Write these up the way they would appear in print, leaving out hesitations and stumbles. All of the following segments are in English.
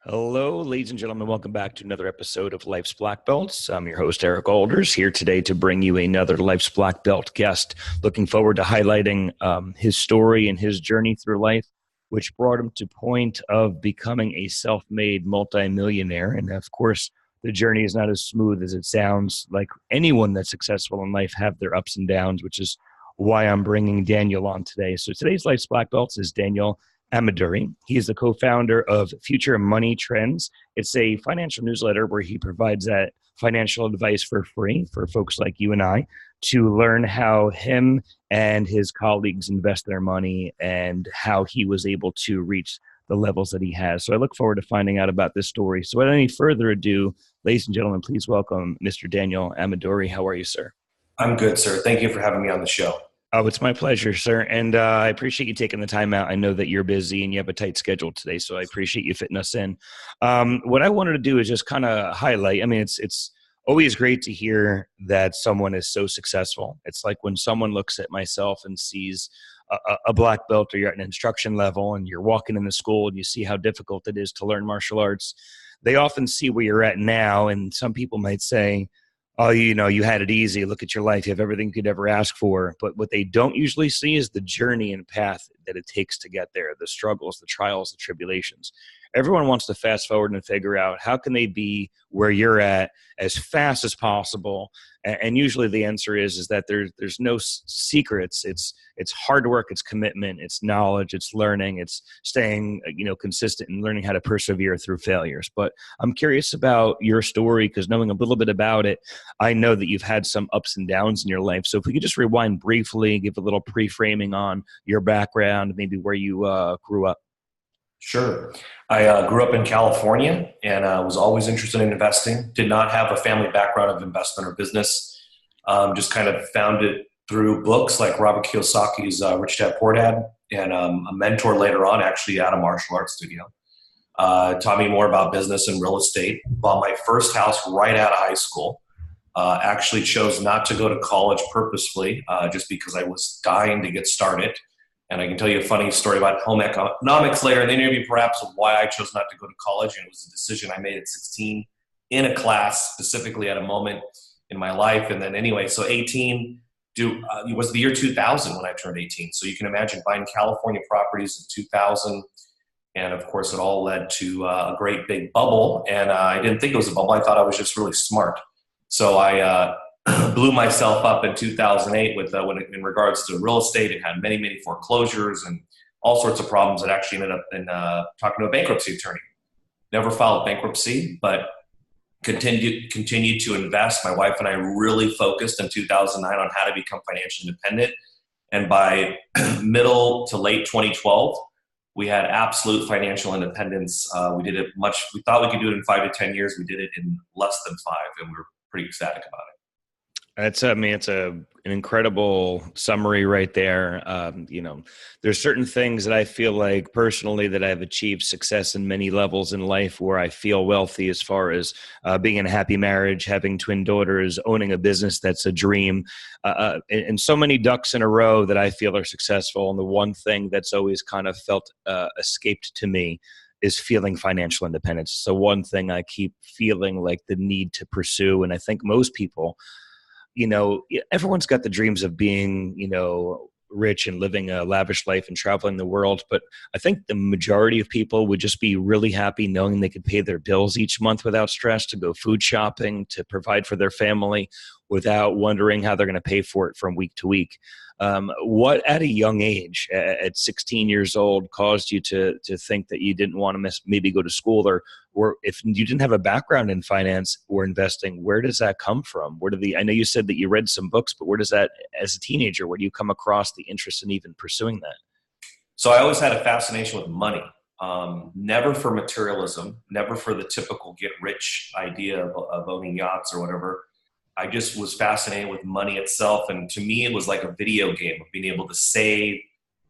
Hello, ladies and gentlemen. Welcome back to another episode of Life's Black Belts. I'm your host, Eric Alders, here today to bring you another Life's Black Belt guest. Looking forward to highlighting his story and his journey through life, which brought him to point of becoming a self-made multimillionaire. And of course, the journey is not as smooth as it sounds. Like anyone that's successful in life have their ups and downs, which is why I'm bringing Daniel on today. So today's Life's Black Belts is Daniel Ameduri. He is the co-founder of Future Money Trends. It's a financial newsletter where he provides that financial advice for free for folks like you and I to learn how him and his colleagues invest their money and how he was able to reach the levels that he has. So I look forward to finding out about this story. So without any further ado, ladies and gentlemen, please welcome Mr. Daniel Ameduri. How are you, sir? I'm good, sir. Thank you for having me on the show. Oh, it's my pleasure, sir. And I appreciate you taking the time out. I know that you're busy and you have a tight schedule today, so I appreciate you fitting us in. What I wanted to do is just kind of highlight, it's always great to hear that someone is so successful. It's like when someone looks at myself and sees a black belt, or you're at an instruction level and you're walking in the school and you see how difficult it is to learn martial arts. They often see where you're at now, and some people might say, oh, you had it easy. Look at your life. You have everything you could ever ask for. But what they don't usually see is the journey and path that it takes to get there, the struggles, the trials, the tribulations. Everyone wants to fast forward and figure out how can they be where you're at as fast as possible. And usually the answer is that there's no secrets. It's hard work, it's commitment, it's knowledge, it's learning, it's staying consistent and learning how to persevere through failures. But I'm curious about your story, because knowing a little bit about it, I know that you've had some ups and downs in your life. So if we could just rewind briefly, give a little pre-framing on your background, maybe where you grew up. Sure. I grew up in California and was always interested in investing. Did not have a family background of investment or business. Just kind of found it through books like Robert Kiyosaki's Rich Dad Poor Dad, and a mentor later on actually at a martial arts studio. Taught me more about business and real estate. Bought my first house right out of high school. Actually chose not to go to college purposefully just because I was dying to get started. And I can tell you a funny story about home economics later in the interview, perhaps, of why I chose not to go to college. And it was a decision I made at 16 in a class, specifically at a moment in my life. And then anyway, so 18, it was the year 2000 when I turned 18. So you can imagine buying California properties in 2000. And of course, it all led to a great big bubble. And I didn't think it was a bubble. I thought I was just really smart. So I blew myself up in 2008 in regards to real estate. It had many, many foreclosures and all sorts of problems that actually ended up in talking to a bankruptcy attorney. Never filed bankruptcy, but continued to invest. My wife and I really focused in 2009 on how to become financially independent. And by middle to late 2012, we had absolute financial independence. We did it we thought we could do it in 5 to 10 years. We did it in less than 5, and we were pretty ecstatic about it. It's an incredible summary right there. There's certain things that I feel like personally that I've achieved success in many levels in life where I feel wealthy, as far as being in a happy marriage, having twin daughters, owning a business that's a dream, and so many ducks in a row that I feel are successful. And the one thing that's always kind of felt escaped to me is feeling financial independence. So one thing I keep feeling like the need to pursue. And I think most people, everyone's got the dreams of being, rich and living a lavish life and traveling the world. But I think the majority of people would just be really happy knowing they could pay their bills each month without stress, to go food shopping, to provide for their family without wondering how they're going to pay for it from week to week. What at a young age, at 16 years old, caused you to think that you didn't want to maybe go to school, or if you didn't have a background in finance or investing, where does that come from? I know you said that you read some books, but where does that, as a teenager, where do you come across the interest in even pursuing that? So I always had a fascination with money, never for materialism, never for the typical get rich idea of owning yachts or whatever. I just was fascinated with money itself. And to me, it was like a video game of being able to save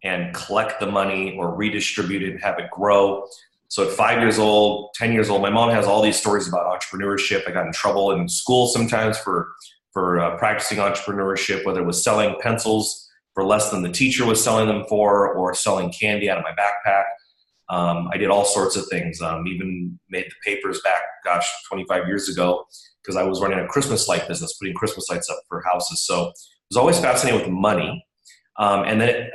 and collect the money or redistribute it and have it grow. So at 5 years old, 10 years old, my mom has all these stories about entrepreneurship. I got in trouble in school sometimes for practicing entrepreneurship, whether it was selling pencils for less than the teacher was selling them for, or selling candy out of my backpack. I did all sorts of things, even made the papers back, 25 years ago, because I was running a Christmas light business, putting Christmas lights up for houses. So I was always fascinated with money. And then,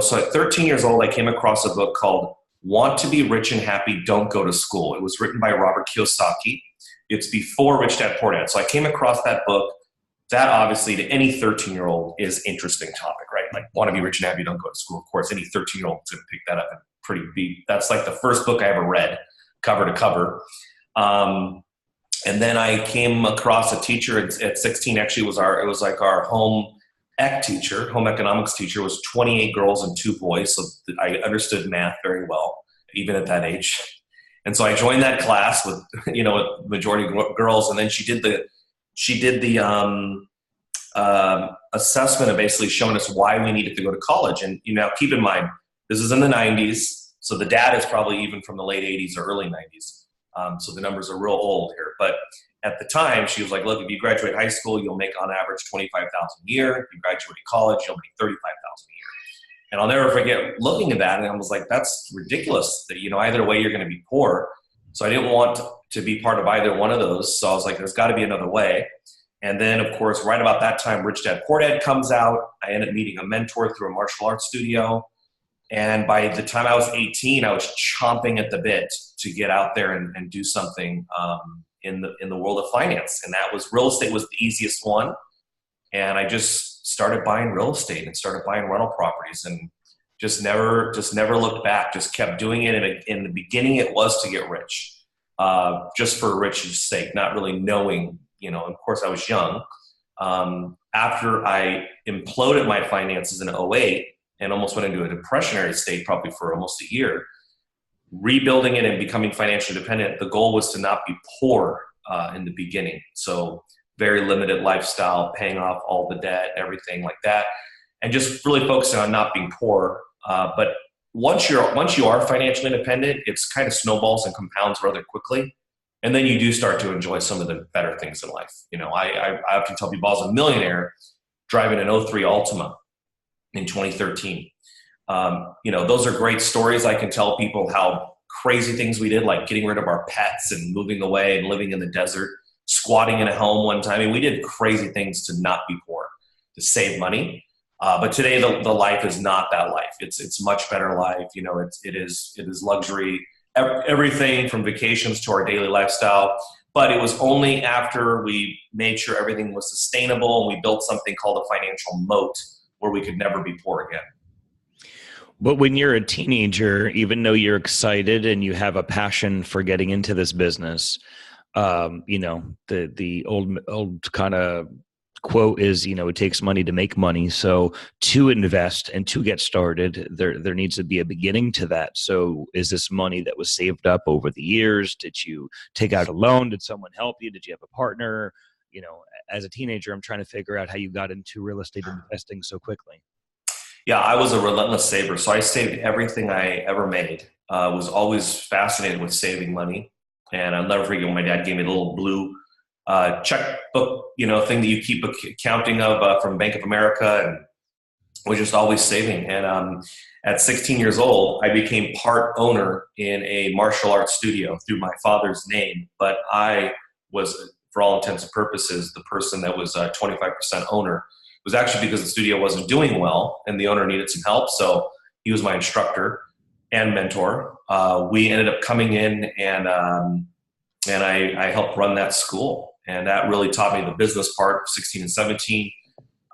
so at 13 years old, I came across a book called Want to Be Rich and Happy, Don't Go to School. It was written by Robert Kiyosaki. It's before Rich Dad Poor Dad. So I came across that book. That obviously to any 13-year-old is interesting topic, right? Like, want to be rich and happy, don't go to school. Of course, any 13-year-old is going to pick that up and pretty beat. That's like the first book I ever read, cover to cover. And then I came across a teacher at 16. Actually, it was like our home economics teacher was 28 girls and 2 boys. So I understood math very well, even at that age. And so I joined that class with, with majority girls. And then she did the assessment of basically showing us why we needed to go to college. And, keep in mind, this is in the 90s. So the data is probably even from the late 80s or early 90s. So the numbers are real old here. But at the time, she was like, look, if you graduate high school, you'll make on average $25,000 a year. If you graduate college, you'll make $35,000 a year. And I'll never forget looking at that. And I was like, that's ridiculous that, either way you're going to be poor. So I didn't want to be part of either one of those. So I was like, there's got to be another way. And then, of course, right about that time, Rich Dad Poor Dad comes out. I ended up meeting a mentor through a martial arts studio. And by the time I was 18, I was chomping at the bit to get out there and do something in the world of finance. And that was real estate was the easiest one. And I just started buying real estate and started buying rental properties and just never looked back, just kept doing it. And in the beginning, it was to get rich, just for rich's sake, not really knowing, of course I was young. After I imploded my finances in 2008 and almost went into a depressionary state probably for almost a year, rebuilding it and becoming financially independent, the goal was to not be poor in the beginning. So very limited lifestyle, paying off all the debt, everything like that, and just really focusing on not being poor. But once you are financially independent, it's kind of snowballs and compounds rather quickly. And then you do start to enjoy some of the better things in life. I often tell people I was a millionaire driving an '03 Altima in 2013. Those are great stories. I can tell people how crazy things we did, like getting rid of our pets and moving away and living in the desert, squatting in a home one time. I mean, we did crazy things to not be poor, to save money. But today the life is not that life. It's much better life. It is luxury, everything from vacations to our daily lifestyle. But it was only after we made sure everything was sustainable and we built something called a financial moat where we could never be poor again. But when you're a teenager, even though you're excited and you have a passion for getting into this business, the old kind of quote is, it takes money to make money. So to invest and to get started, there needs to be a beginning to that. So is this money that was saved up over the years? Did you take out a loan? Did someone help you? Did you have a partner? As a teenager, I'm trying to figure out how you got into real estate investing so quickly. Yeah, I was a relentless saver. So I saved everything I ever made. Was always fascinated with saving money. And I'll never forget when my dad gave me a little blue checkbook, thing that you keep accounting of from Bank of America, and was just always saving. And at 16 years old, I became part owner in a martial arts studio through my father's name. But I was, for all intents and purposes, the person that was 25% owner. It was actually because the studio wasn't doing well and the owner needed some help. So he was my instructor and mentor. We ended up coming in and I helped run that school. And that really taught me the business part of 16 and 17.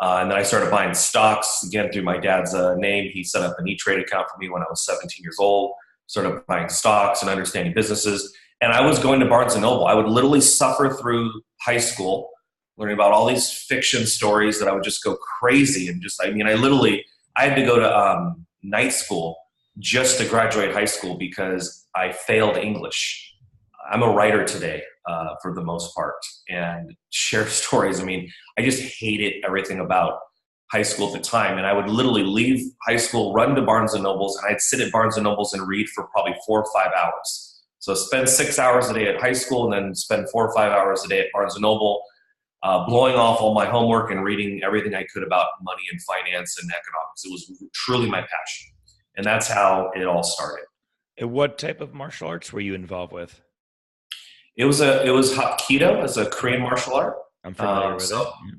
And then I started buying stocks again through my dad's name. He set up an E-Trade account for me when I was 17 years old, started buying stocks and understanding businesses. And I was going to Barnes & Noble. I would literally suffer through high school, learning about all these fiction stories that I would just go crazy. And I had to go to night school just to graduate high school because I failed English. I'm a writer today for the most part and share stories. I just hated everything about high school at the time. And I would literally leave high school, run to Barnes & Noble's, and I'd sit at Barnes & Noble's and read for probably 4 or 5 hours. So spend 6 hours a day at high school and then spend 4 or 5 hours a day at Barnes & Noble, blowing off all my homework and reading everything I could about money and finance and economics. It was truly my passion. And that's how it all started. And what type of martial arts were you involved with? It was Hapkido, as a Korean martial art. I'm familiar with So it. Yeah.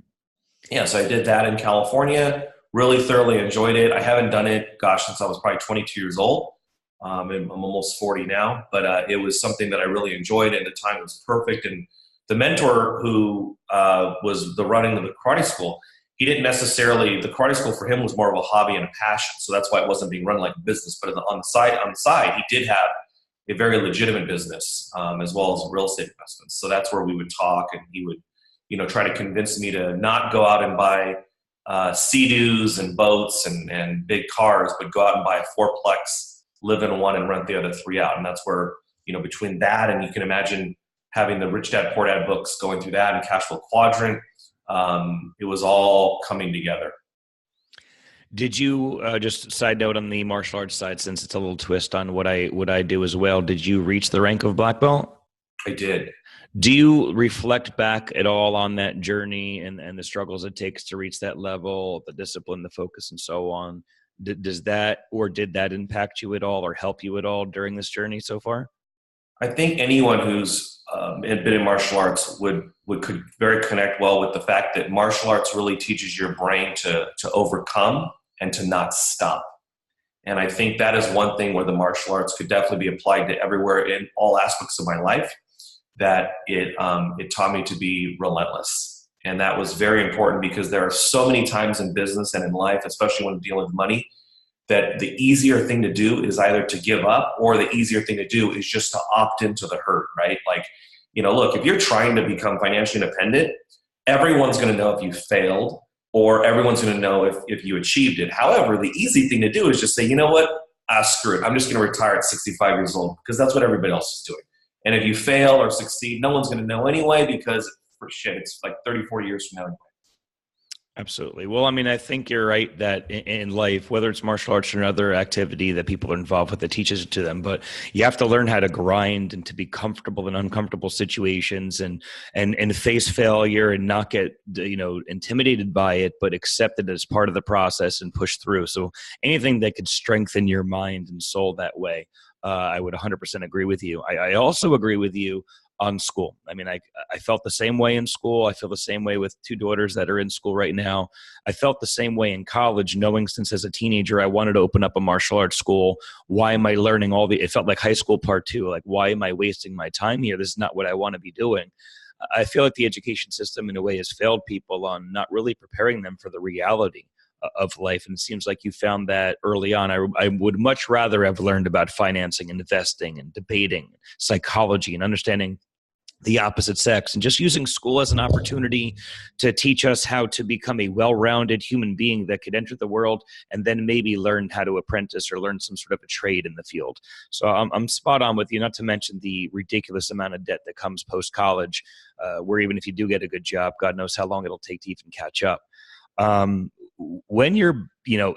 yeah, so I did that in California. Really thoroughly enjoyed it. I haven't done it, gosh, since I was probably 22 years old. And I'm almost 40 now, but it was something that I really enjoyed, and the time was perfect. And the mentor who was the running of the karate school, he didn't necessarily, the karate school for him was more of a hobby and a passion. So that's why it wasn't being run like a business. But on the side, he did have a very legitimate business, as well as real estate investments. So that's where we would talk, and he would, try to convince me to not go out and buy Sea-Doos and boats and big cars, but go out and buy a fourplex, live in one, and rent the other three out. And that's where, between that, and you can imagine having the Rich Dad Poor Dad books, going through that, and Cash Flow Quadrant, it was all coming together. Did you just side note on the martial arts side, since it's a little twist on what I do as well? Did you reach the rank of black belt? I did. Do you reflect back at all on that journey and the struggles it takes to reach that level, the discipline, the focus, and so on? Does that, or did that impact you at all or help you at all during this journey so far? I think anyone who's been in martial arts could very connect well with the fact that martial arts really teaches your brain to overcome and to not stop. And I think that is one thing where the martial arts could definitely be applied to everywhere in all aspects of my life, that it taught me to be relentless. And that was very important, because there are so many times in business and in life, especially when dealing with money, that the easier thing to do is either to give up, or the easier thing to do is just to opt into the herd, right? Like, look, if you're trying to become financially independent, everyone's going to know if you failed, or everyone's going to know if you achieved it. However, the easy thing to do is just say, you know what, screw it. I'm just going to retire at 65 years old, because that's what everybody else is doing. And if you fail or succeed, no one's going to know anyway, because for shit, it's like 30, 40 years from now anyway. Absolutely. Well, I mean, I think you're right that in life, whether it's martial arts or another activity that people are involved with, it teaches it to them. But you have to learn how to grind and to be comfortable in uncomfortable situations, and face failure, and not get intimidated by it, but accept it as part of the process and push through. So anything that could strengthen your mind and soul that way, I would 100% agree with you. I also agree with you on school. I mean, I felt the same way in school. I feel the same way with two daughters that are in school right now. I felt the same way in college, knowing since as a teenager, I wanted to open up a martial arts school. Why am I learning it felt like high school part two. Like, why am I wasting my time here? This is not what I want to be doing. I feel like the education system in a way has failed people on not really preparing them for the reality of life. And it seems like you found that early on. I would much rather have learned about financing and investing and debating, psychology, and understanding the opposite sex, and just using school as an opportunity to teach us how to become a well-rounded human being that could enter the world and then maybe learn how to apprentice or learn some sort of a trade in the field. So I'm spot on with you, not to mention the ridiculous amount of debt that comes post-college, where even if you do get a good job, God knows how long it'll take to even catch up. When you're,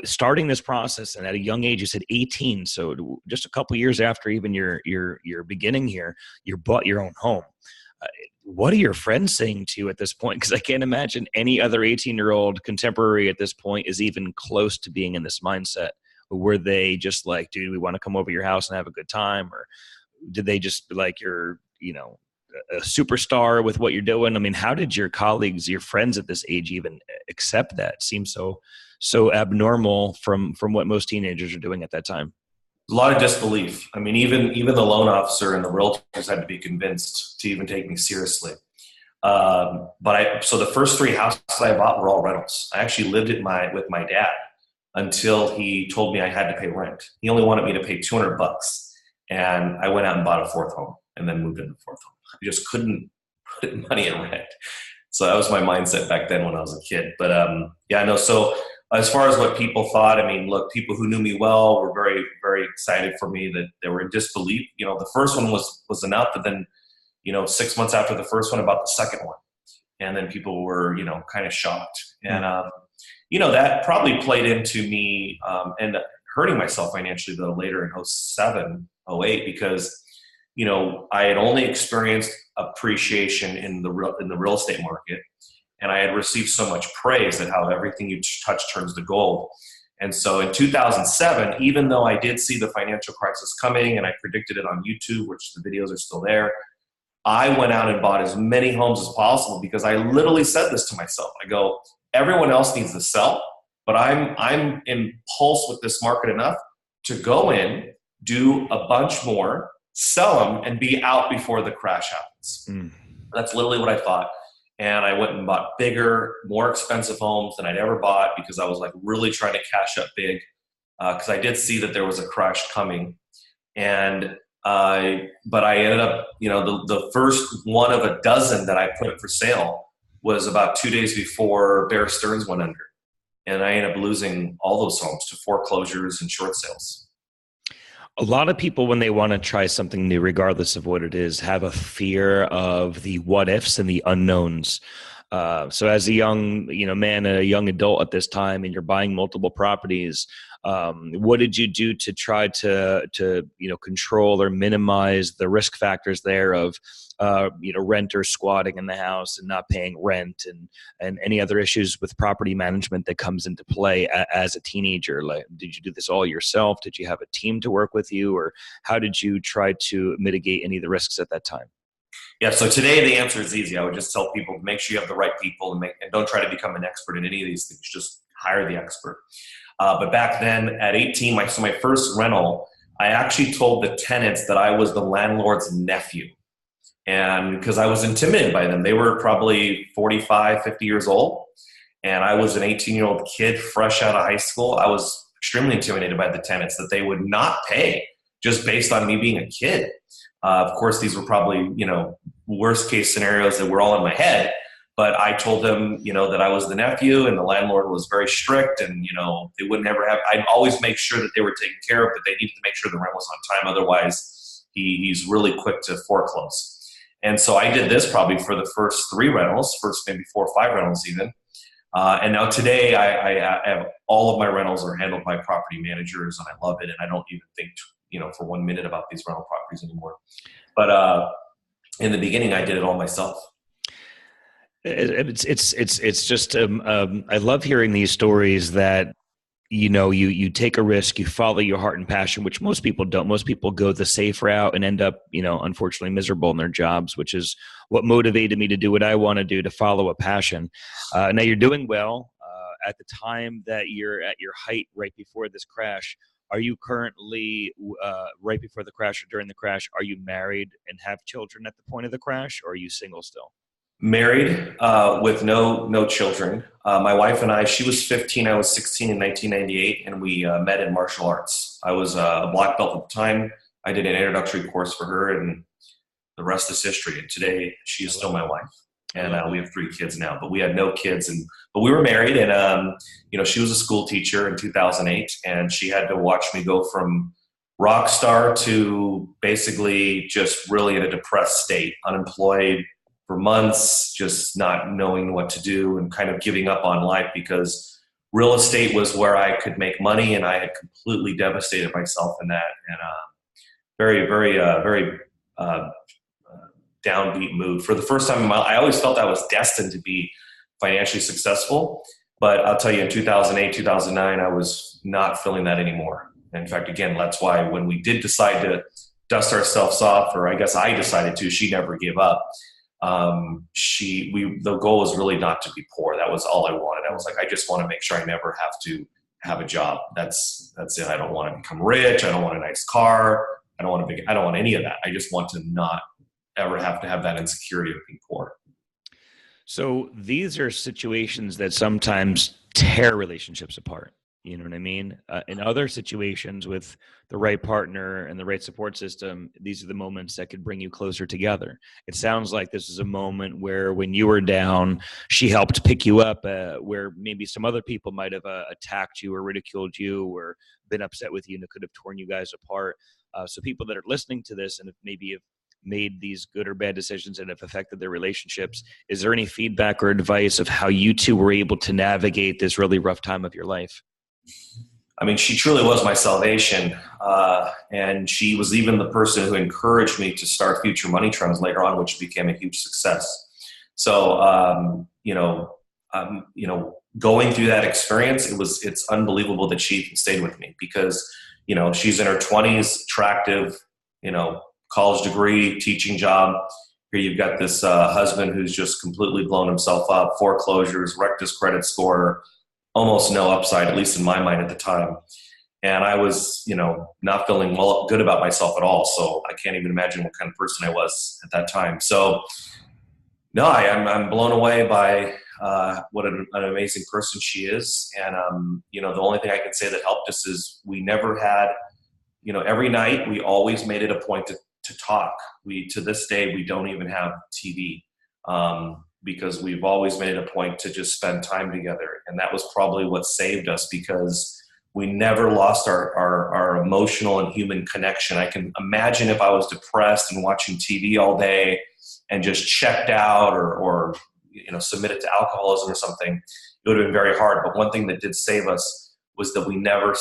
starting this process, and at a young age, you said 18, so just a couple years after even your beginning here, you bought your own home. What are your friends saying to you at this point? Because I can't imagine any other 18-year-old contemporary at this point is even close to being in this mindset. Were they just like, dude, we want to come over your house and have a good time? Or did they just be like, you're, a superstar with what you're doing? I mean, how did your colleagues, your friends at this age even accept that? It seems so abnormal from what most teenagers are doing at that time. A lot of disbelief. I mean, even the loan officer and the realtors had to be convinced to even take me seriously. So the first three houses I bought were all rentals. I actually lived with my dad until he told me I had to pay rent. He only wanted me to pay $200, and I went out and bought a fourth home, and then moved into the fourth home. I just couldn't put money in rent. So that was my mindset back then when I was a kid. But so as far as what people thought, I mean, look, people who knew me well were very, very excited for me. That they were in disbelief. The first one was enough, but then, 6 months after the first one, about the second one. And then people were, kind of shocked. And, that probably played into me and hurting myself financially, though, later in 07, 08, because I had only experienced appreciation in the real estate market, and I had received so much praise that how everything you touch turns to gold. And so in 2007, even though I did see the financial crisis coming and I predicted it on YouTube, which the videos are still there, I went out and bought as many homes as possible because I literally said this to myself. I go, everyone else needs to sell, but I'm in pulse with this market enough to go in, do a bunch more, sell them, and be out before the crash happens. That's literally what I thought. And I went and bought bigger, more expensive homes than I'd ever bought because I was like really trying to cash up big because I did see that there was a crash coming. And but I ended up, the first one of a dozen that I put for sale was about 2 days before Bear Stearns went under. And I ended up losing all those homes to foreclosures and short sales. A lot of people, when they want to try something new, regardless of what it is, have a fear of the what ifs and the unknowns. So as a young, man, a young adult at this time, and you're buying multiple properties, what did you do to try to control or minimize the risk factors there of, renters squatting in the house and not paying rent and any other issues with property management that comes into play as a teenager? Like, did you do this all yourself? Did you have a team to work with you, or how did you try to mitigate any of the risks at that time? Yeah, so today the answer is easy. I would just tell people, make sure you have the right people and don't try to become an expert in any of these things. Just hire the expert. But back then at 18, my first rental, I actually told the tenants that I was the landlord's nephew. And because I was intimidated by them. They were probably 45, 50 years old. And I was an 18-year-old kid fresh out of high school. I was extremely intimidated by the tenants that they would not pay just based on me being a kid. Of course, these were probably, worst case scenarios that were all in my head. But I told them, that I was the nephew and the landlord was very strict and, they would never have, I'd always make sure that they were taken care of, but they needed to make sure the rent was on time. Otherwise, he's really quick to foreclose. And so I did this probably for the first 3 rentals, first maybe 4 or 5 rentals even. And now today I have all of my rentals are handled by property managers and I love it. And I don't even think, for 1 minute about these rental properties anymore. But in the beginning, I did it all myself. It's just I love hearing these stories that you take a risk, you follow your heart and passion, which most people don't. Most people go the safe route and end up unfortunately miserable in their jobs, which is what motivated me to do what I want to do, to follow a passion. Now you're doing well. At the time that you're at your height right before this crash, are you currently right before the crash or during the crash? Are you married and have children at the point of the crash, or are you single still? Married with no children. My wife and I, she was 15, I was 16 in 1998, and we met in martial arts. I was a black belt at the time. I did an introductory course for her, and the rest is history. And today, she is still my wife. And we have 3 kids now, but we had no kids. But we were married, and she was a school teacher in 2008, and she had to watch me go from rock star to basically just really in a depressed state, unemployed for months, just not knowing what to do and kind of giving up on life because real estate was where I could make money, and I had completely devastated myself in that. And very, very, very downbeat mood. For the first time in my life, I always felt I was destined to be financially successful. But I'll tell you, in 2008, 2009, I was not feeling that anymore. In fact, again, that's why when we did decide to dust ourselves off, or I guess I decided to, she never gave up. The goal was really not to be poor. That was all I wanted. I was like, I just want to make sure I never have to have a job. That's it. I don't want to become rich. I don't want a nice car. I don't want any of that. I just want to not ever have to have that insecurity of being poor. So these are situations that sometimes tear relationships apart. You know what I mean? In other situations with the right partner and the right support system, these are the moments that could bring you closer together. It sounds like this is a moment where when you were down, she helped pick you up, where maybe some other people might have attacked you or ridiculed you or been upset with you and it could have torn you guys apart. So people that are listening to this and maybe have made these good or bad decisions and have affected their relationships, is there any feedback or advice of how you two were able to navigate this really rough time of your life? I mean, she truly was my salvation. And she was even the person who encouraged me to start Future Money Trends later on, which became a huge success. So, going through that experience, it's unbelievable that she stayed with me because, she's in her 20s, attractive, college degree, teaching job. Here you've got this husband who's just completely blown himself up, foreclosures, wrecked his credit score, almost no upside, at least in my mind at the time. And I was, not feeling good about myself at all. So I can't even imagine what kind of person I was at that time. So no, I'm blown away by what an amazing person she is. And, the only thing I can say that helped us is we never had, every night we always made it a point to talk. To this day, we don't even have TV because we've always made it a point to just spend time together. And that was probably what saved us because we never lost our emotional and human connection. I can imagine if I was depressed and watching TV all day and just checked out or submitted to alcoholism or something, it would have been very hard. But one thing that did save us was that we never,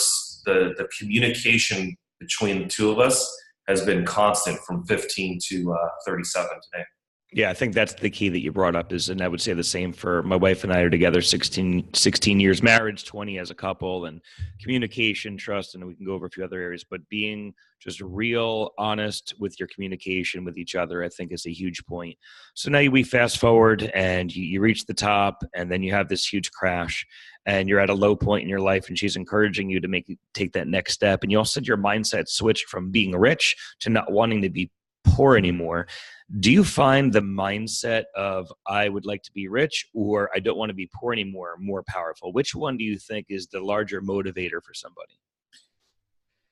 the communication between the two of us has been constant from 15 to 37 today. Yeah, I think that's the key that you brought up and I would say the same for my wife and I are together 16 years marriage, 20 as a couple, and communication, trust, and we can go over a few other areas, but being just real honest with your communication with each other, I think is a huge point. So now we fast forward and you reach the top and then you have this huge crash and you're at a low point in your life and she's encouraging you to take that next step. And you also said your mindset switched from being rich to not wanting to be poor anymore. Do you find the mindset of I would like to be rich or I don't want to be poor anymore more powerful? Which one do you think is the larger motivator for somebody?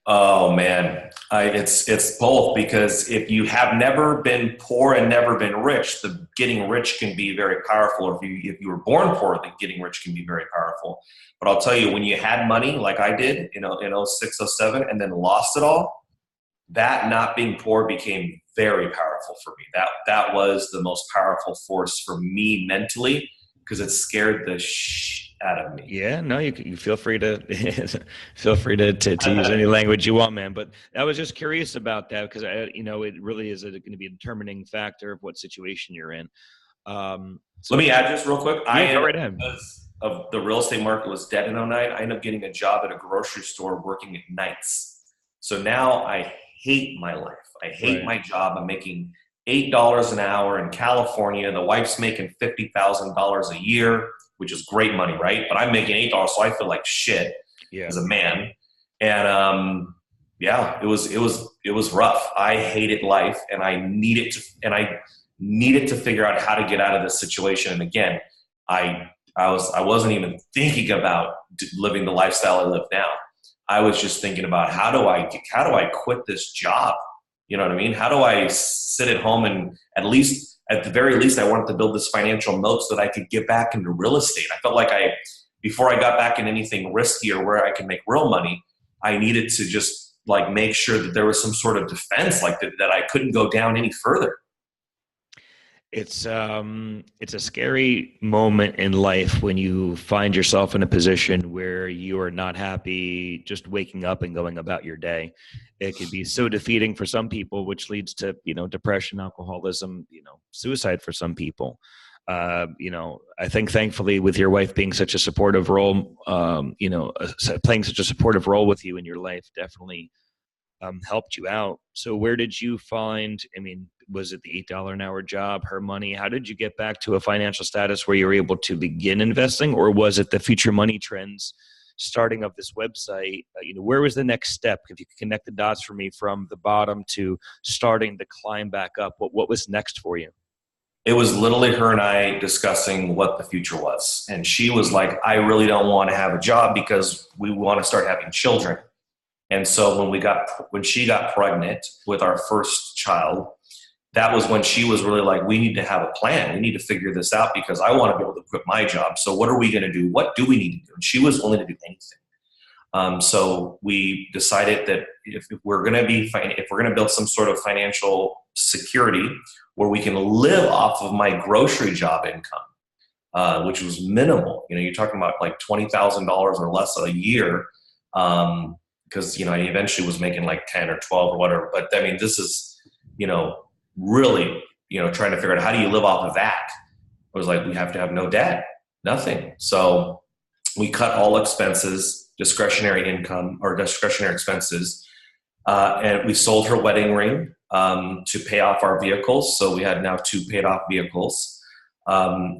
Oh man, it's both, because if you have never been poor and never been rich, the getting rich can be very powerful. If you were born poor, then getting rich can be very powerful. But I'll tell you, when you had money like I did, in 06, 07, and then lost it all, that not being poor became very powerful for me. That was the most powerful force for me mentally because it scared the out of me. Yeah, no, you feel free to feel free to use any language you want, man. But I was just curious about that because it really is going to be a determining factor of what situation you're in. Let me add just real quick. Yeah, go right ahead. Because of the real estate market was dead in 09, I ended up getting a job at a grocery store working at nights. So now I hate my life. I hate my job. I'm making $8 an hour in California. The wife's making $50,000 a year, which is great money, right? But I'm making $8, so I feel like shit as a man. And it was rough. I hated life, and I needed to figure out how to get out of this situation. And again, I wasn't even thinking about living the lifestyle I live now. I was just thinking about how do I quit this job? You know what I mean? How do I sit at home and at the very least, I wanted to build this financial moat so that I could get back into real estate. I felt like before I got back in anything risky or where I can make real money, I needed to just make sure that there was some sort of defense that I couldn't go down any further. It's a scary moment in life when you find yourself in a position where you are not happy just waking up and going about your day. It could be so defeating for some people, which leads to, depression, alcoholism, suicide for some people. I think thankfully with your wife being such a supportive role, playing such a supportive role with you in your life definitely helped you out. So where did you find, was it the $8 an hour job, her money? How did you get back to a financial status where you were able to begin investing? Or was it the future money trends starting of this website? Where was the next step? If you could connect the dots for me from the bottom to starting to climb back up, what was next for you? It was literally her and I discussing what the future was. And she was like, I really don't want to have a job because we want to start having children. And so when she got pregnant with our first child, that was when she was really like, we need to have a plan. We need to figure this out because I want to be able to quit my job. So what are we going to do? What do we need to do? And she was willing to do anything. So we decided that if we're going to build some sort of financial security where we can live off of my grocery job income, which was minimal. You're talking about like $20,000 or less a year. Because, I eventually was making like 10 or 12 or whatever. But this is, really, trying to figure out how do you live off of that? I was like, we have to have no debt, nothing. So We cut all expenses, discretionary income or discretionary expenses. And we sold her wedding ring to pay off our vehicles. So we had now 2 paid off vehicles.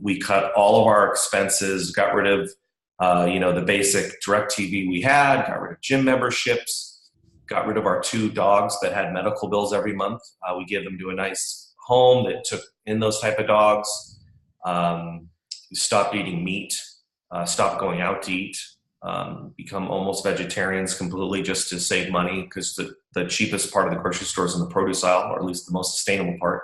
We cut all of our expenses, got rid of the basic direct TV we had, got rid of gym memberships, got rid of our 2 dogs that had medical bills every month. We gave them to a nice home that took in those type of dogs. We stopped eating meat, stopped going out to eat, become almost vegetarians completely just to save money, because the cheapest part of the grocery store is in the produce aisle, or at least the most sustainable part.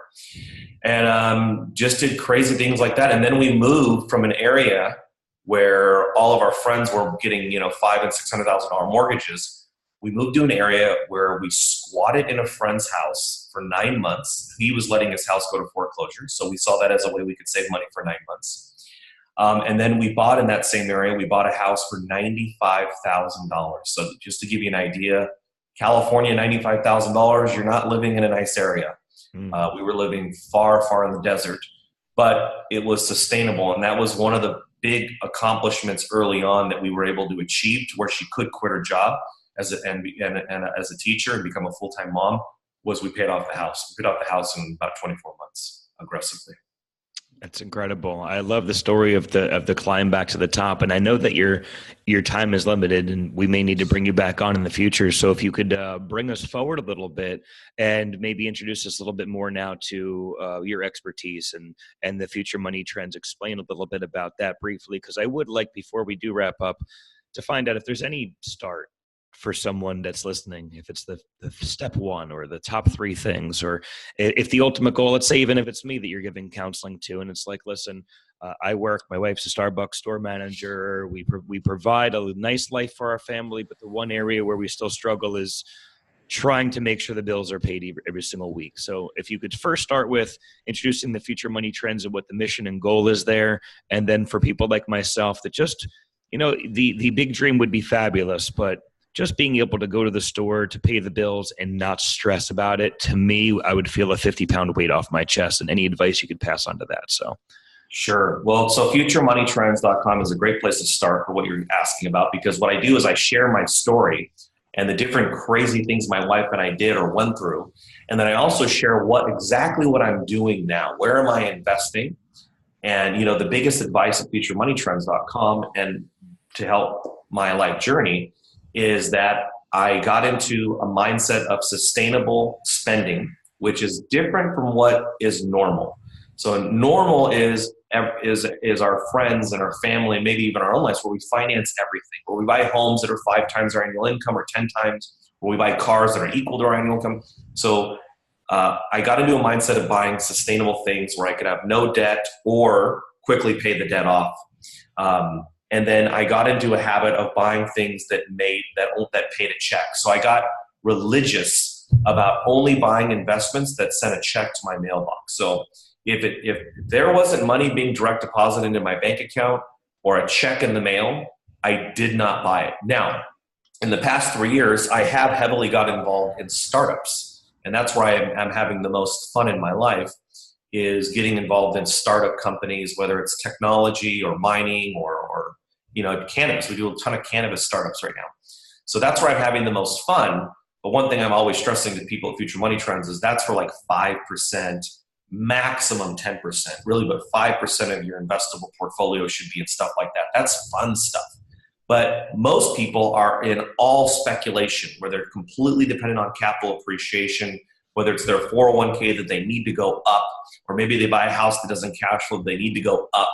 And just did crazy things like that. And then we moved from an area where all of our friends were getting, $500,000 and $600,000 mortgages. We moved to an area where we squatted in a friend's house for 9 months. He was letting his house go to foreclosure, so we saw that as a way we could save money for 9 months. And then we bought in that same area. We bought a house for $95,000. So just to give you an idea, California, $95,000, you're not living in a nice area. We were living far, far in the desert, but it was sustainable. And that was one of the big accomplishments early on that we were able to achieve, to where she could quit her job as a teacher and become a full-time mom, was we paid off the house. We paid off the house in about 24 months aggressively. That's incredible. I love the story of the climb back to the top. And I know that your time is limited, and we may need to bring you back on in the future. So if you could bring us forward a little bit and maybe introduce us a little bit more now to your expertise and the future money trends, explain a little bit about that briefly, because I would like, before we do wrap up, to find out if there's any start for someone that's listening, if it's the step 1 or the top 3 things, or if the ultimate goal, let's say, even if it's me that you're giving counseling to, and it's like, listen, I work, my wife's a Starbucks store manager. We provide a nice life for our family, but the one area where we still struggle is trying to make sure the bills are paid every single week. So if you could first start with introducing the future money trends and what the mission and goal is there. And then for people like myself that just, the big dream would be fabulous, but just being able to go to the store to pay the bills and not stress about it, to me, I would feel a 50-pound weight off my chest. And any advice you could pass on to that. So, sure. Well, so futuremoneytrends.com is a great place to start for what you're asking about, because what I do is I share my story and the different crazy things my wife and I did or went through. And then I also share exactly what I'm doing now. Where am I investing? And, the biggest advice at futuremoneytrends.com and to help my life journey is that I got into a mindset of sustainable spending, which is different from what is normal. So normal is our friends and our family, maybe even our own lives, where we finance everything, where we buy homes that are 5 times our annual income or 10 times, where we buy cars that are equal to our annual income. So I got into a mindset of buying sustainable things where I could have no debt or quickly pay the debt off. And then I got into a habit of buying things that paid a check. So I got religious about only buying investments that sent a check to my mailbox. So if there wasn't money being direct deposited into my bank account or a check in the mail, I did not buy it. Now, in the past 3 years, I have heavily got involved in startups. And that's where I'm having the most fun in my life, is getting involved in startup companies, whether it's technology or mining or cannabis. We do a ton of cannabis startups right now. So that's where I'm having the most fun. But one thing I'm always stressing to people at Future Money Trends is that's for like 5%, maximum 10%, really, but 5% of your investable portfolio should be in stuff like that. That's fun stuff. But most people are in all speculation, where they're completely dependent on capital appreciation, whether it's their 401k that they need to go up, or maybe they buy a house that doesn't cash flow, they need to go up.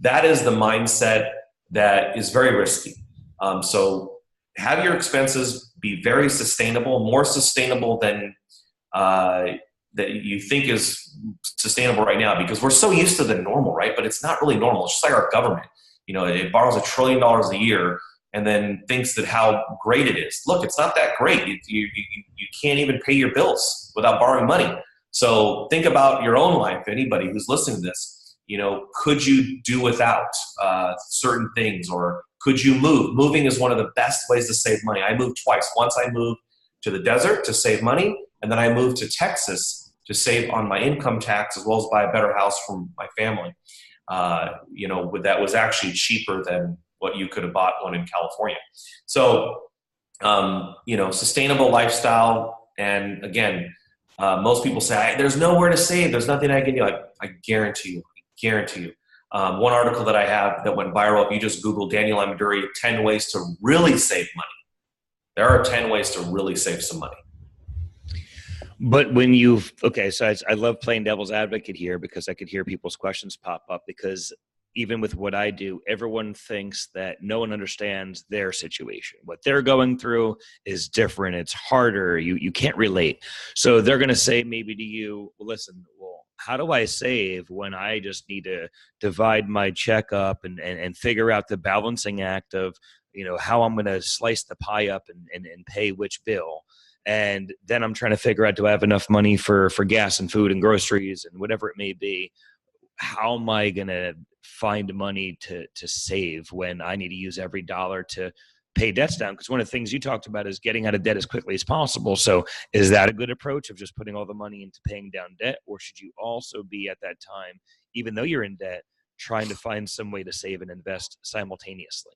That is the mindset that is very risky. So have your expenses be very sustainable, more sustainable than that you think is sustainable right now, because we're so used to the normal, right? But it's not really normal. It's just like our government. It borrows $1 trillion a year and then thinks that how great it is. Look, it's not that great. You can't even pay your bills without borrowing money. So think about your own life. Anybody who's listening to this, could you do without certain things, or could you move? Moving is one of the best ways to save money. I moved twice. Once I moved to the desert to save money, and then I moved to Texas to save on my income tax, as well as buy a better house for my family. That was actually cheaper than what you could have bought one in California. So, sustainable lifestyle. And again, most people say, there's nowhere to save. There's nothing I can do. I guarantee you. One article that I have that went viral, if you just Google Daniel Ameduri, 10 ways to really save money. There are 10 ways to really save some money. But so I love playing devil's advocate here because I could hear people's questions pop up, because even with what I do, everyone thinks that no one understands their situation. What they're going through is different. It's harder. You can't relate. So they're going to say maybe to you, well, listen, how do I save when I just need to divide my check up and figure out the balancing act of, how I'm going to slice the pie up and pay which bill. And then I'm trying to figure out, do I have enough money for gas and food and groceries and whatever it may be? How am I going to find money to save when I need to use every dollar to pay debts down? Because one of the things you talked about is getting out of debt as quickly as possible. So is that a good approach of just putting all the money into paying down debt? Or should you also be at that time, even though you're in debt, trying to find some way to save and invest simultaneously?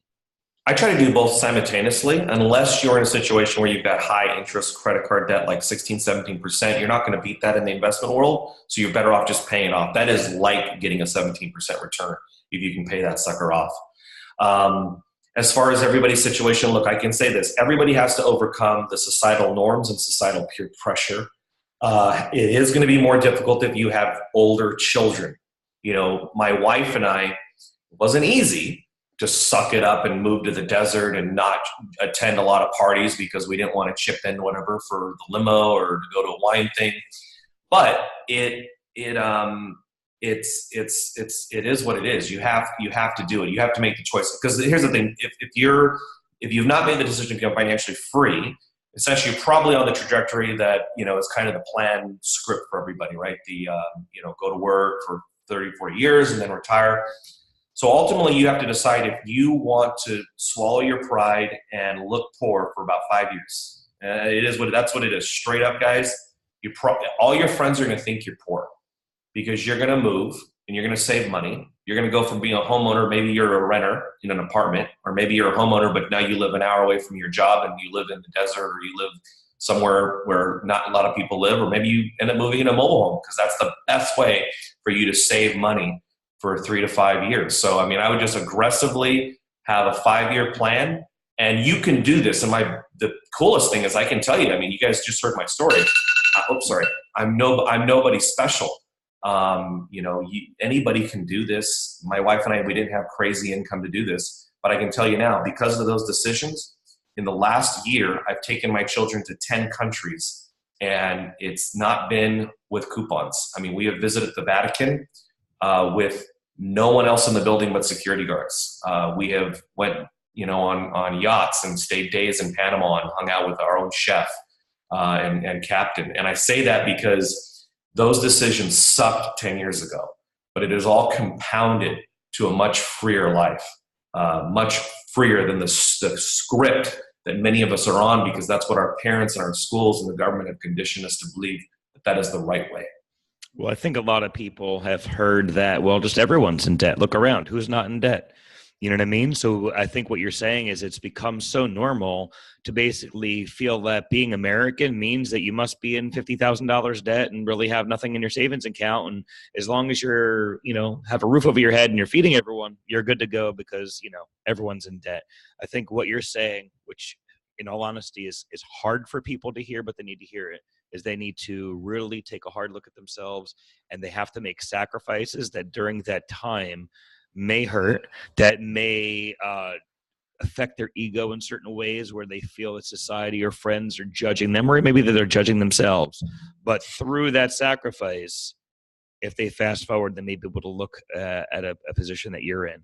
I try to do both simultaneously, unless you're in a situation where you've got high interest credit card debt, like 16, 17%. You're not going to beat that in the investment world. So you're better off just paying it off. That is like getting a 17% return if you can pay that sucker off. As far as everybody's situation, look, I can say this. Everybody has to overcome the societal norms and societal peer pressure. It is going to be more difficult if you have older children. My wife and I, it wasn't easy to suck it up and move to the desert and not attend a lot of parties because we didn't want to chip in whatever for the limo or to go to a wine thing. But it is what it is. You have to do it. You have to make the choice. Because here's the thing: if you've not made the decision to become financially free, essentially you're probably on the trajectory that is kind of the planned script for everybody, right? Go to work for 30, 40 years and then retire. So ultimately, you have to decide if you want to swallow your pride and look poor for about 5 years. That's what it is. Straight up, guys. All your friends are going to think you're poor because you're going to move and you're going to save money. You're going to go from being a homeowner, maybe you're a renter in an apartment, or maybe you're a homeowner, but now you live an hour away from your job and you live in the desert, or you live somewhere where not a lot of people live, or maybe you end up moving in a mobile home because that's the best way for you to save money for 3 to 5 years. So, I would just aggressively have a 5-year plan, and you can do this. And the coolest thing is I can tell you, you guys just heard my story. I'm nobody special. Anybody can do this. My wife and I, we didn't have crazy income to do this, but I can tell you now, because of those decisions, in the last year, I've taken my children to 10 countries, and it's not been with coupons. We have visited the Vatican with no one else in the building but security guards. We have went, on yachts and stayed days in Panama and hung out with our own chef and captain. And I say that because those decisions sucked 10 years ago, but it is all compounded to a much freer life, much freer than the script that many of us are on, because that's what our parents and our schools and the government have conditioned us to believe that is the right way. Well, I think a lot of people have heard that, just everyone's in debt. Look around. Who's not in debt? You know what I mean? So I think what you're saying is it's become so normal to basically feel that being American means that you must be in $50,000 debt and really have nothing in your savings account. And as long as you're, have a roof over your head and you're feeding everyone, you're good to go because, everyone's in debt. I think what you're saying, which in all honesty is hard for people to hear, but they need to hear it, is they need to really take a hard look at themselves, and they have to make sacrifices that during that time may hurt, that may affect their ego in certain ways where they feel that society or friends are judging them, or maybe that they're judging themselves. But through that sacrifice, if they fast forward, they may be able to look at a position that you're in.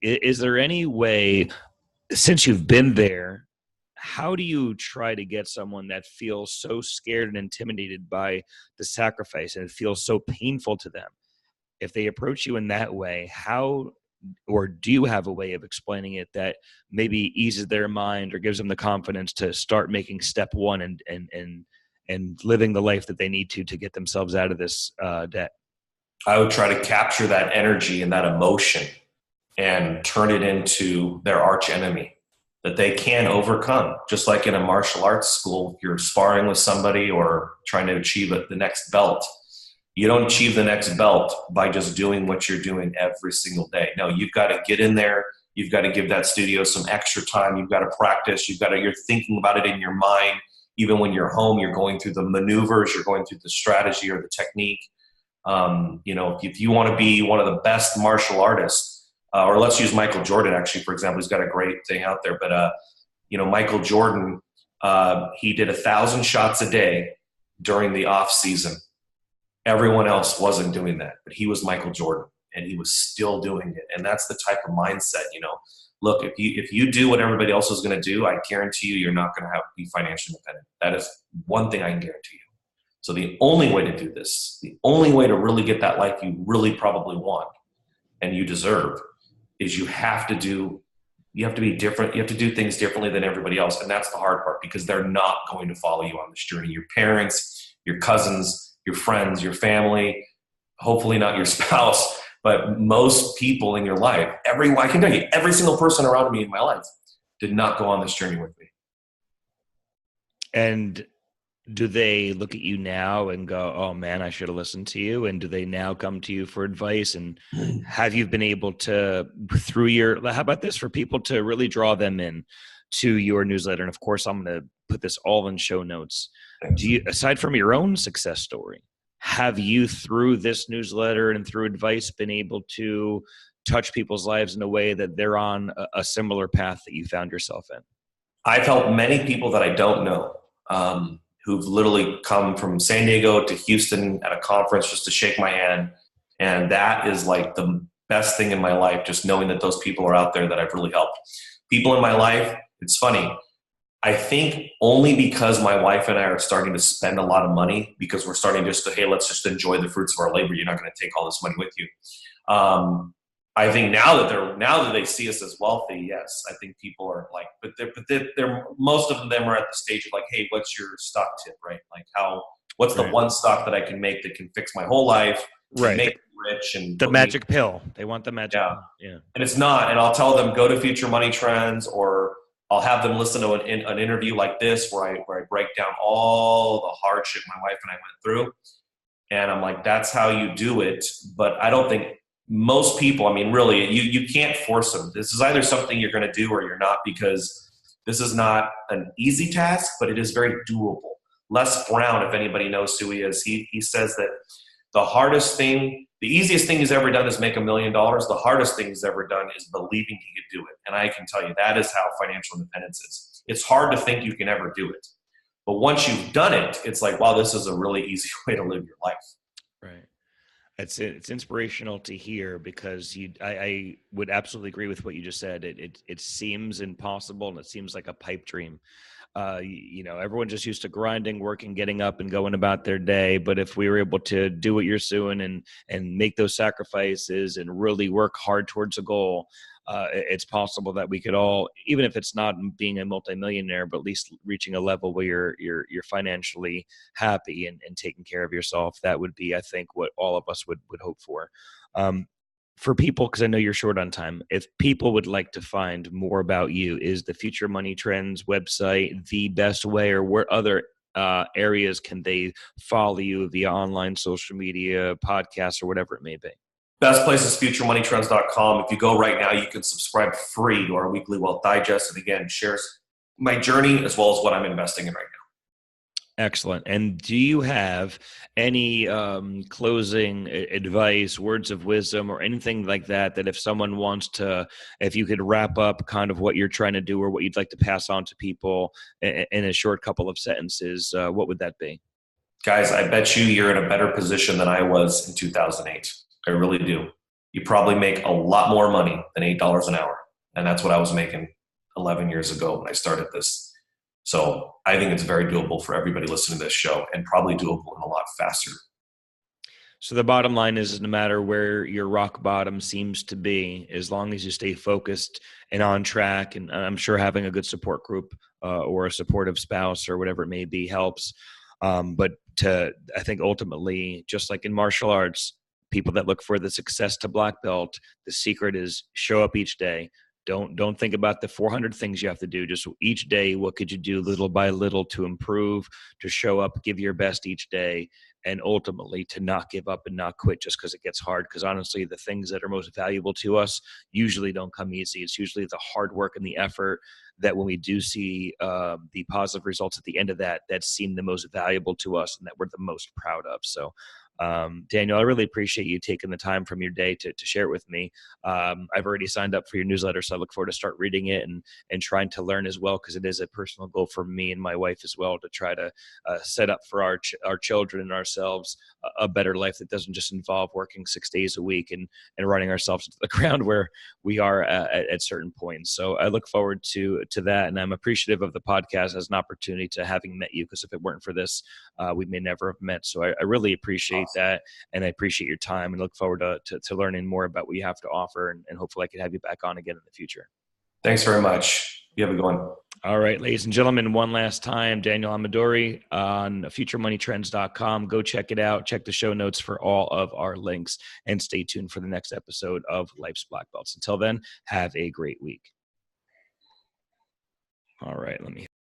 Is there any way, since you've been there, how do you try to get someone that feels so scared and intimidated by the sacrifice and it feels so painful to them? If they approach you in that way, how, or do you have a way of explaining it that maybe eases their mind or gives them the confidence to start making step one and living the life that they need to get themselves out of this debt? I would try to capture that energy and that emotion and turn it into their arch enemy that they can overcome. Just like in a martial arts school, if you're sparring with somebody or trying to achieve the next belt, you don't achieve the next belt by just doing what you're doing every single day. No, you've got to get in there. You've got to give that studio some extra time. You've got to practice. You're thinking about it in your mind. Even when you're home, you're going through the maneuvers, you're going through the strategy or the technique. If you want to be one of the best martial artists, or let's use Michael Jordan, actually, for example, he's got a great thing out there. But, Michael Jordan, he did 1,000 shots a day during the off season. Everyone else wasn't doing that, but he was Michael Jordan, and he was still doing it. And that's the type of mindset, Look, if you do what everybody else is going to do, I guarantee you're not going to be financially independent. That is one thing I can guarantee you. So the only way to do this, the only way to really get that life you really probably want and you deserve, is you have to be different. You have to do things differently than everybody else. And that's the hard part, because they're not going to follow you on this journey. Your parents, your cousins, your friends, your family, hopefully not your spouse, but most people in your life, I can tell you, every single person around me in my life did not go on this journey with me. And do they look at you now and go, oh man, I should have listened to you? And do they now come to you for advice? And have you been able to, how about this, for people to really draw them in to your newsletter? And of course, I'm going to put this all in show notes. Do you, aside from your own success story, have you, through this newsletter and through advice, been able to touch people's lives in a way that they're on a similar path that you found yourself in? I've helped many people that I don't know, who've literally come from San Diego to Houston at a conference just to shake my hand. And that is like the best thing in my life, just knowing that those people are out there that I've really helped. People in my life, it's funny, I think only because my wife and I are starting to spend a lot of money, because we're starting just to, hey, let's just enjoy the fruits of our labor. You're not going to take all this money with you. I think now that they see us as wealthy, yes, I think people are like, but they're most of them are at the stage of like, hey, what's your stock tip, right? Like what's the one stock that I can make that can fix my whole life, right? Make me rich, and the magic pill. They want the magic pill. Yeah. And it's not. And I'll tell them, go to Future Money Trends, or I'll have them listen to an interview like this where I break down all the hardship my wife and I went through. And I'm like, that's how you do it. But I don't think most people, I mean, really, you can't force them. This is either something you're going to do or you're not, because this is not an easy task, but it is very doable. Les Brown, if anybody knows who he is, he says that the easiest thing he's ever done is make $1 million. The hardest thing he's ever done is believing he could do it. And I can tell you, that is how financial independence is. It's hard to think you can ever do it. But once you've done it, it's like, wow, this is a really easy way to live your life. Right. It's inspirational to hear, because I would absolutely agree with what you just said. It seems impossible, and it seems like a pipe dream. Everyone just used to grinding, working, getting up and going about their day. But if we were able to do what you're doing and make those sacrifices and really work hard towards a goal, it's possible that we could all, even if it's not being a multimillionaire, but at least reaching a level where you're financially happy and taking care of yourself. That would be, I think, what all of us would hope for. For people, because I know you're short on time, if people would like to find more about you, is the Future Money Trends website the best way, or what other areas can they follow you via online, social media, podcasts, or whatever it may be? Best place is futuremoneytrends.com. If you go right now, you can subscribe free to our weekly wealth digest. And again, shares my journey as well as what I'm investing in right now. Excellent. And do you have any closing advice, words of wisdom, or anything like that, that if someone wants to, if you could wrap up kind of what you're trying to do or what you'd like to pass on to people in a short couple of sentences, what would that be? Guys, I bet you're in a better position than I was in 2008. I really do. You probably make a lot more money than $8 an hour. And that's what I was making 11 years ago when I started this. So I think it's very doable for everybody listening to this show, and probably doable and a lot faster. So the bottom line is, no matter where your rock bottom seems to be, as long as you stay focused and on track, and I'm sure having a good support group or a supportive spouse or whatever it may be helps. But I think ultimately, just like in martial arts, people that look for the success to black belt, the secret is show up each day. Don't think about the 400 things you have to do. Just each day, what could you do little by little to improve, to show up, give your best each day, and ultimately to not give up and not quit just because it gets hard. Because honestly, the things that are most valuable to us usually don't come easy. It's usually the hard work and the effort that when we do see the positive results at the end of that seem the most valuable to us and that we're the most proud of. So Daniel, I really appreciate you taking the time from your day to share it with me. I've already signed up for your newsletter, so I look forward to start reading it and trying to learn as well, because it is a personal goal for me and my wife as well to try to set up for our children and ourselves a better life that doesn't just involve working 6 days a week and running ourselves into the ground where we are at certain points. So I look forward to that, and I'm appreciative of the podcast as an opportunity to having met you, because if it weren't for this, we may never have met. So I really appreciate that, and I appreciate your time and look forward to learning more about what you have to offer, and hopefully I can have you back on again in the future. Thanks very much. You have a good one. All right, ladies and gentlemen, one last time, Daniel Ameduri on futuremoneytrends.com. Go check it out. Check the show notes for all of our links, and stay tuned for the next episode of Life's Black Belts. Until then, have a great week. All right, let me